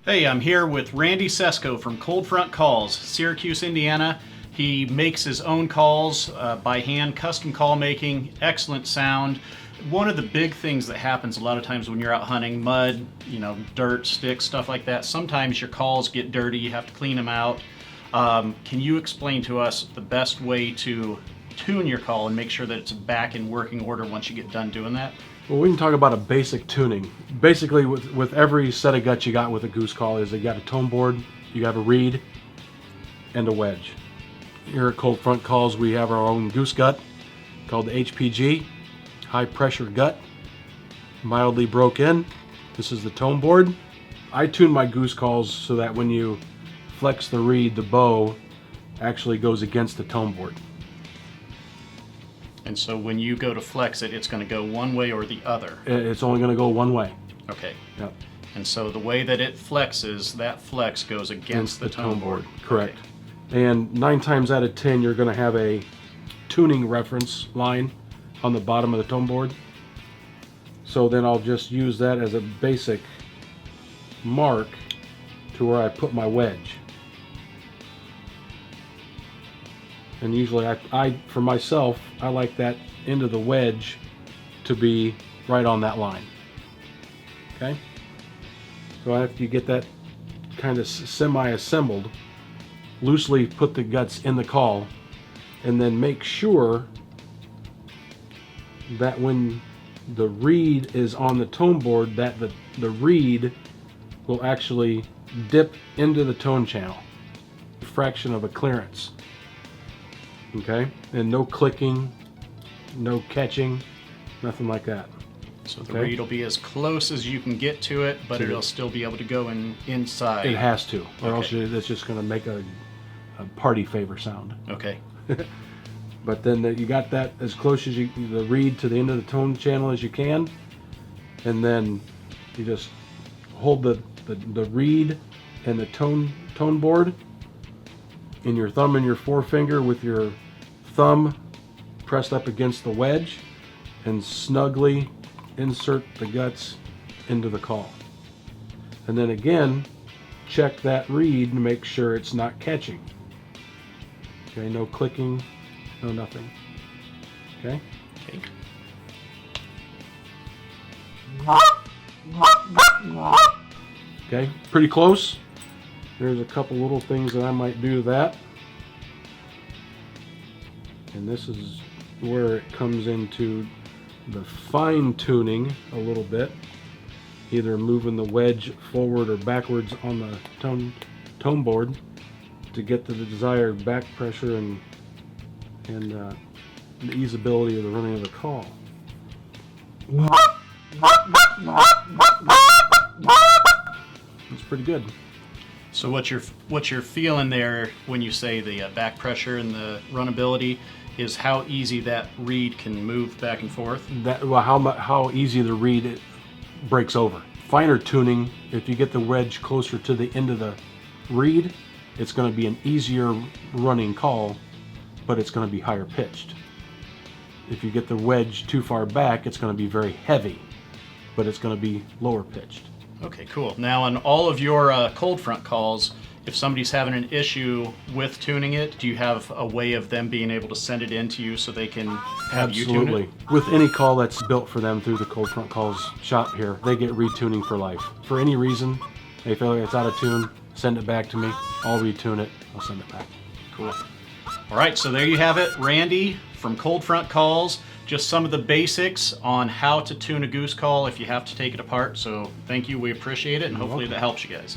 Hey, I'm here with Randy Cesco from Cold Front Calls, Syracuse, Indiana. He makes his own calls by hand, custom call making, excellent sound. One of the big things that happens a lot of times when you're out hunting, mud, dirt, sticks, stuff like that, sometimes your calls get dirty, you have to clean them out. Can you explain to us the best way to tune your call and make sure that it's back in working order once you get done doing that? Well, we can talk about a basic tuning. Basically, with every set of guts you got with a Goose Call is you got a tone board, you have a reed, and a wedge. Here at Cold Front Calls, we have our own goose gut called the HPG, high pressure gut, mildly broke in. This is the tone board. I tune my Goose Calls so that when you flex the reed, the bow actually goes against the tone board. And so when you go to flex it, it's going to go one way or the other. It's only going to go one way. Okay. Yep. And so the way that it flexes, that flex goes against the tone board. Correct. Okay. And 9 times out of 10, you're going to have a tuning reference line on the bottom of the tone board. So then I'll just use that as a basic mark to where I put my wedge. And usually I for myself, I like that end of the wedge to be right on that line. Okay? So after you get that kind of semi-assembled, loosely put the guts in the call, and then make sure that when the reed is on the tone board, that the reed will actually dip into the tone channel, a fraction of a clearance. Okay, and no clicking, no catching, nothing like that. So the reed will be as close as you can get to it, but it'll still be able to go inside. It has to, or else it's just going to make a party favor sound. Okay. But then you got that as close as the reed to the end of the tone channel as you can, and then you just hold the reed and the tone board in your thumb and your forefinger with your thumb pressed up against the wedge, and snugly insert the guts into the call. And then again, check that reed and make sure it's not catching. Okay, no clicking, no nothing. Okay? Okay. Okay, pretty close. There's a couple little things that I might do to that. And this is where it comes into the fine tuning a little bit. Either moving the wedge forward or backwards on the tone board to get to the desired back pressure and the easeability of the running of the call. It's pretty good. So what you're feeling there when you say the back pressure and the runability is how easy that reed can move back and forth? How easy the reed breaks over. Finer tuning, if you get the wedge closer to the end of the reed, it's going to be an easier running call, but it's going to be higher pitched. If you get the wedge too far back, it's going to be very heavy, but it's going to be lower pitched. Okay, cool. Now on all of your cold front calls, if somebody's having an issue with tuning it, do you have a way of them being able to send it in to you so they can have you tune it? Absolutely. With any call that's built for them through the Cold Front Calls shop here, they get retuning for life. For any reason, they feel like it's out of tune, send it back to me. I'll retune it. I'll send it back. Cool. All right, so there you have it. Randy from Cold Front Calls. Just some of the basics on how to tune a goose call if you have to take it apart. So thank you. We appreciate it, and hopefully that helps you guys.